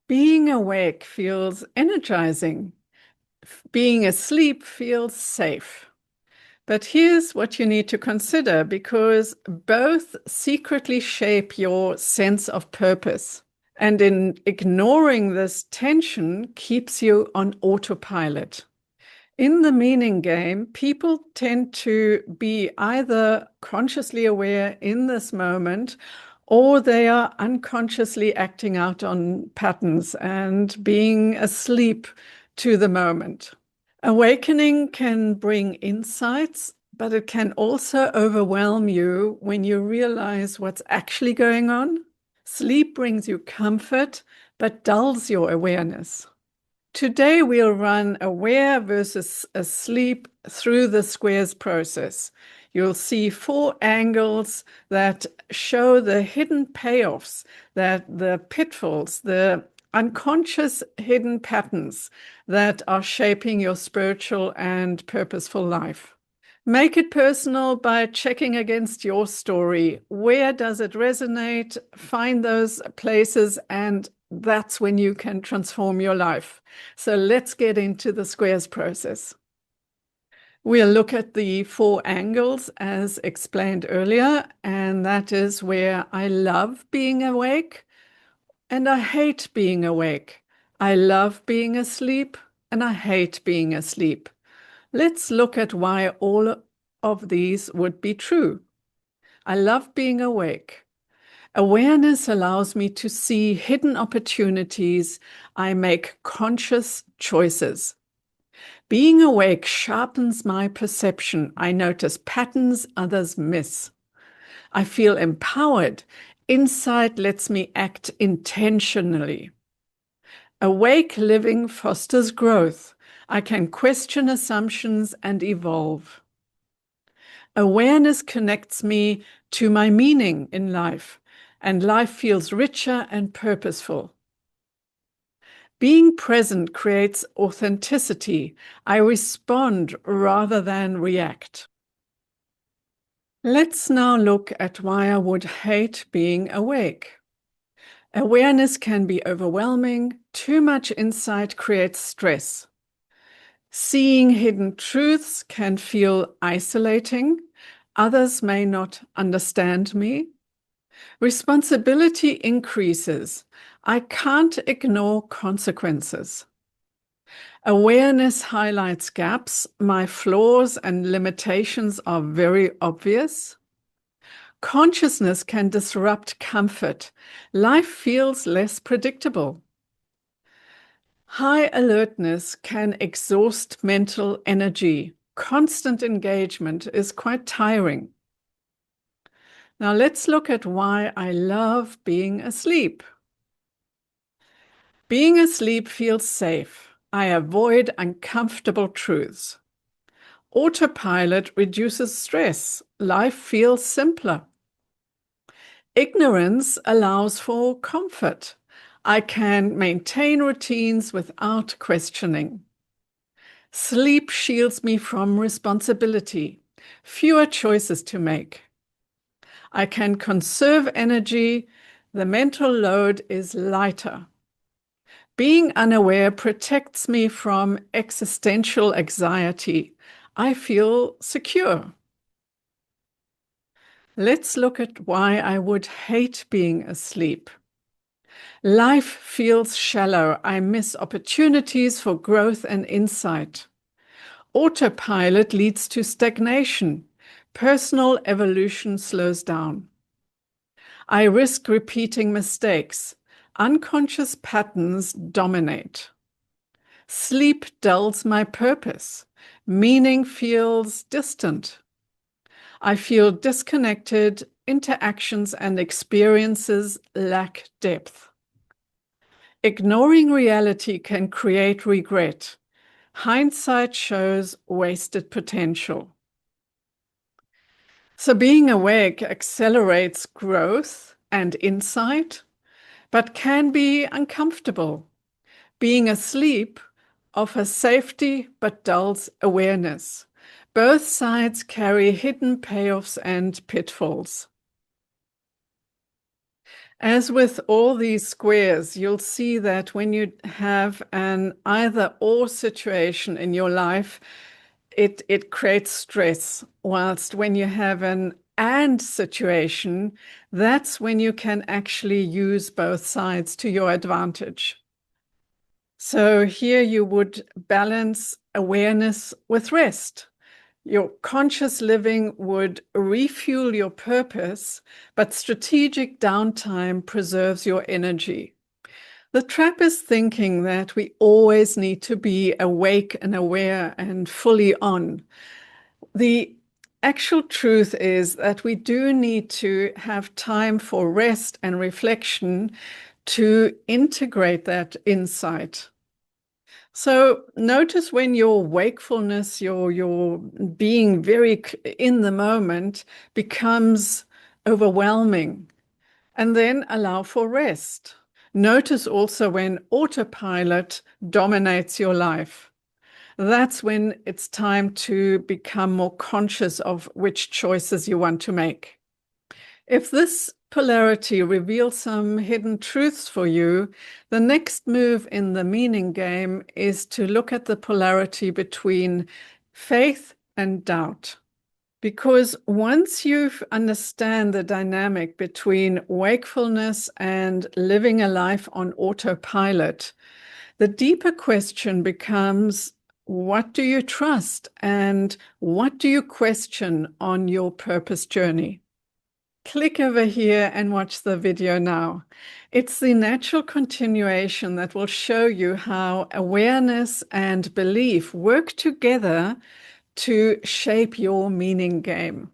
Being awake feels energizing. Being asleep feels safe. But here's what you need to consider because both secretly shape your sense of purpose. And in ignoring this tension keeps you on autopilot. In the meaning game, people tend to be either consciously aware in this moment or they are unconsciously acting out on patterns and being asleep to the moment. Awakening can bring insights, but it can also overwhelm you when you realize what's actually going on. Sleep brings you comfort, but dulls your awareness. Today, we'll run aware versus asleep through the squares process. You'll see four angles that show the hidden payoffs, that the pitfalls, the unconscious hidden patterns that are shaping your spiritual and purposeful life. Make it personal by checking against your story. Where does it resonate? Find those places, and that's when you can transform your life. So let's get into the squares process. We'll look at the four angles as explained earlier, and that is where I love being awake and I hate being awake. I love being asleep and I hate being asleep. Let's look at why all of these would be true. I love being awake. Awareness allows me to see hidden opportunities. I make conscious choices. Being awake sharpens my perception. I notice patterns others miss. I feel empowered. Insight lets me act intentionally. Awake living fosters growth. I can question assumptions and evolve. Awareness connects me to my meaning in life, and life feels richer and purposeful. Being present creates authenticity. I respond rather than react. Let's now look at why I would hate being awake. Awareness can be overwhelming. Too much insight creates stress. Seeing hidden truths can feel isolating. Others may not understand me. Responsibility increases. I can't ignore consequences. Awareness highlights gaps. My flaws and limitations are very obvious. Consciousness can disrupt comfort. Life feels less predictable. High alertness can exhaust mental energy. Constant engagement is quite tiring. Now let's look at why I love being asleep. Being asleep feels safe. I avoid uncomfortable truths. Autopilot reduces stress. Life feels simpler. Ignorance allows for comfort. I can maintain routines without questioning. Sleep shields me from responsibility. Fewer choices to make. I can conserve energy. The mental load is lighter. Being unaware protects me from existential anxiety. I feel secure. Let's look at why I would hate being asleep. Life feels shallow. I miss opportunities for growth and insight. Autopilot leads to stagnation. Personal evolution slows down. I risk repeating mistakes. Unconscious patterns dominate. Sleep dulls my purpose. Meaning feels distant. I feel disconnected. Interactions and experiences lack depth. Ignoring reality can create regret. Hindsight shows wasted potential. So being awake accelerates growth and insight, but can be uncomfortable. Being asleep offers safety but dulls awareness. Both sides carry hidden payoffs and pitfalls. As with all these squares, you'll see that when you have an either or situation in your life, it creates stress. Whilst when you have an and situation, that's when you can actually use both sides to your advantage. So here you would balance awareness with rest. Your conscious living would refuel your purpose, but strategic downtime preserves your energy. The trap is thinking that we always need to be awake and aware and fully on. The actual truth is that we do need to have time for rest and reflection to integrate that insight. So notice when your wakefulness, your being very in the moment becomes overwhelming, and then allow for rest. Notice also when autopilot dominates your life. That's when it's time to become more conscious of which choices you want to make. If this polarity reveals some hidden truths for you, the next move in the meaning game is to look at the polarity between faith and doubt. Because once you understand the dynamic between wakefulness and living a life on autopilot, the deeper question becomes, what do you trust and what do you question on your purpose journey? Click over here and watch the video now. It's the natural continuation that will show you how awareness and belief work together to shape your meaning game.